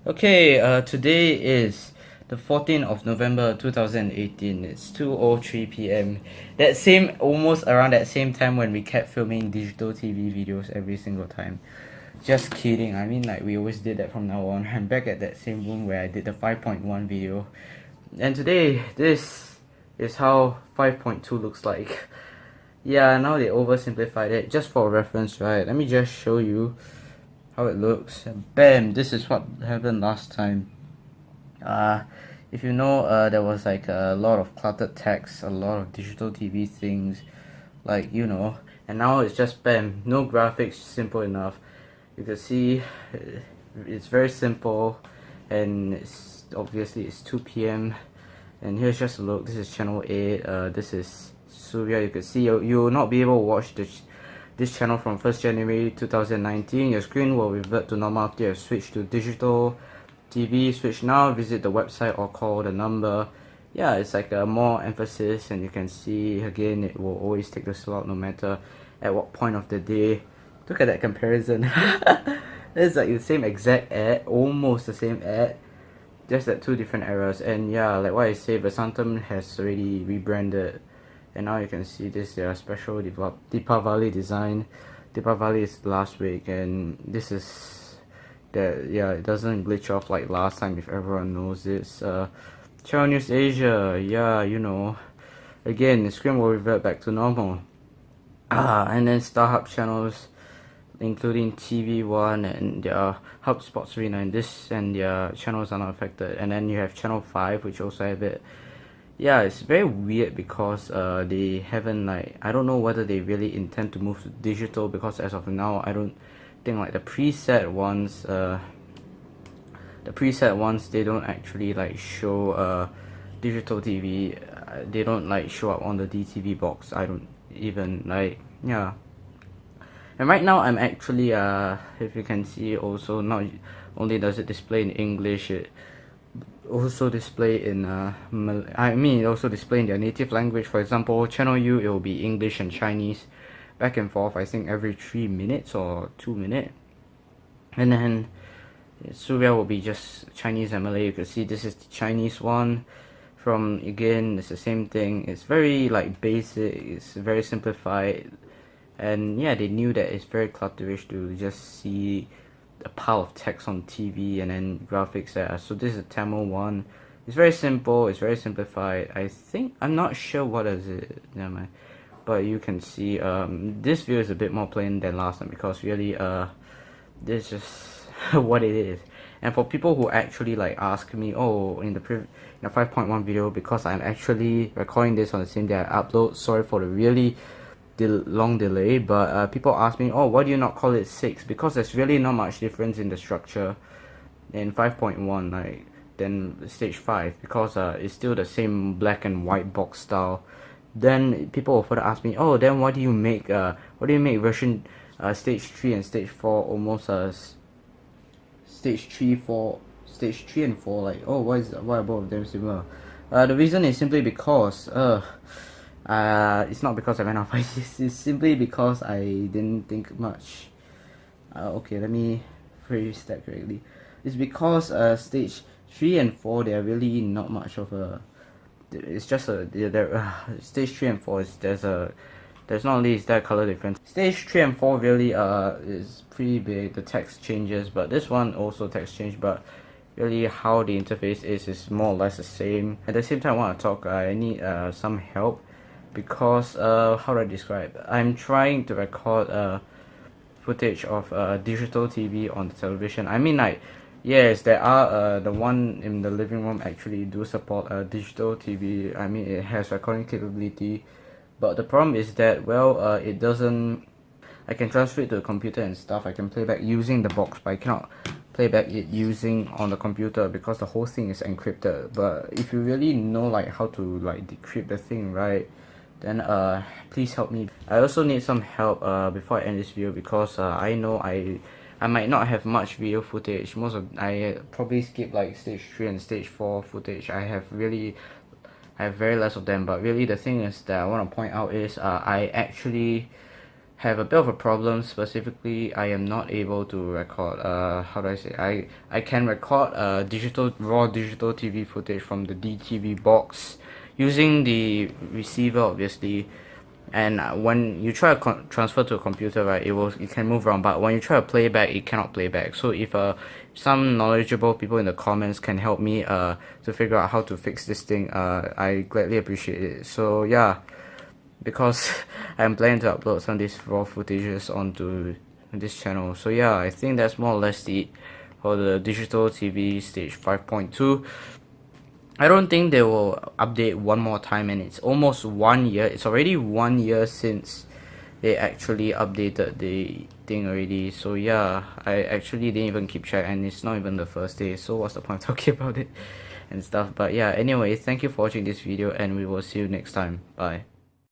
Okay, today is the 14th of November 2018. It's 2:03 p.m. That same, almost around that same time when we kept filming digital TV videos every single time. Just kidding. I mean, like, we always did that from now on. I'm back at that same room where I did the 5.1 video. And today, this is how 5.2 looks like. Yeah, now they oversimplified it. Just for reference, right? Let me just show you how it looks. Bam! This is what happened last time. If you know, there was like a lot of cluttered text, a lot of digital TV things, like and now it's just bam, no graphics, simple enough. You can see it's very simple, and it's obviously it's 2 p.m. and here's just a look. This is channel 8. This is Surya. You can see you will not be able to watch this channel from 1st January 2019. Your screen will revert to normal after you have switched to digital TV. Switch now, visit the website or call the number. Yeah, it's like a more emphasis, and you can see again it will always take the slot no matter at what point of the day. Look at that comparison. It's like the same exact ad, almost the same ad, just at two different eras. And yeah, like what I say, Vasantham has already rebranded, and now you can see this special Deepavali design. Deepavali is last week, and this is that, yeah, it doesn't glitch off like last time, if everyone knows this. Channel News Asia, yeah, again the screen will revert back to normal. And then StarHub channels, including TV1 and Hub Sports Arena, and their channels are not affected. And then you have channel 5, which also have it. Yeah, it's very weird because they haven't, like, I don't know whether they really intend to move to digital, because as of now I don't think like the preset ones they don't actually like show digital TV. They don't like show up on the DTV box. I don't even like, yeah. And right now I'm actually if you can see, also not only does it display in English, it also display in it also display in their native language. For example, channel U, it will be English and Chinese back and forth, I think every 3 minutes or 2 minutes. And then Surya will be just Chinese and Malay. You can see this is the Chinese one. From, again, it's the same thing. It's very like basic, it's very simplified, and yeah, they knew that it's very clutterish to just see a pile of text on TV and then graphics there. So this is a Tamil one. It's very simple, it's very simplified. I think, I'm not sure what is it, never mind. But you can see this view is a bit more plain than last time, because really this is just what it is. And for people who actually like ask me, oh, in the 5.1 video, because I'm actually recording this on the same day I upload, sorry for the really long delay, but people ask me, oh, why do you not call it 6? Because there's really not much difference in the structure in 5.1 like than stage 5, because it's still the same black and white box style. Then people will further ask me, oh, then why do you make version stage 3 and stage 4 almost stage 3 and 4, like, oh, why are both of them similar? The reason is simply because it's not because I ran out of ideas, it's simply because I didn't think much. Okay, let me phrase that correctly. It's because stage 3 and 4, they're really not much of a, it's just a, stage 3 and 4 is, there's not only is there a color difference. Stage 3 and 4 really is pretty big. The text changes, but this one also text change, but really how the interface is more or less the same. At the same time, I want to talk, I need some help, because how do I describe, I'm trying to record footage of digital TV on the television. I mean, like, yes, there are the one in the living room actually do support digital TV. I mean, it has recording capability, but the problem is that, well, it doesn't, I can transfer it to the computer and stuff. I can play back using the box, but I cannot play back it using on the computer because the whole thing is encrypted. But if you really know like how to like decrypt the thing, right, then please help me. I also need some help before I end this video, because I know I might not have much video footage. I probably skip like stage 3 and stage 4 footage. I have very less of them, but really the thing is that I want to point out is I actually have a bit of a problem. Specifically, I am not able to record, how do I say, I can record raw digital TV footage from the DTV box using the receiver, obviously. And when you try to transfer to a computer, right, it can move around, but when you try to play back, it cannot play back. So if some knowledgeable people in the comments can help me to figure out how to fix this thing, I gladly appreciate it. So yeah, because I'm planning to upload some of these raw footages onto this channel. So yeah, I think that's more or less it for the digital TV stage 5.2. I don't think they will update one more time, and it's almost 1 year. It's already 1 year since they actually updated the thing already. So yeah, I actually didn't even keep track, and it's not even the first day, so what's the point of talking about it and stuff. But yeah, anyway, thank you for watching this video, and we will see you next time. Bye.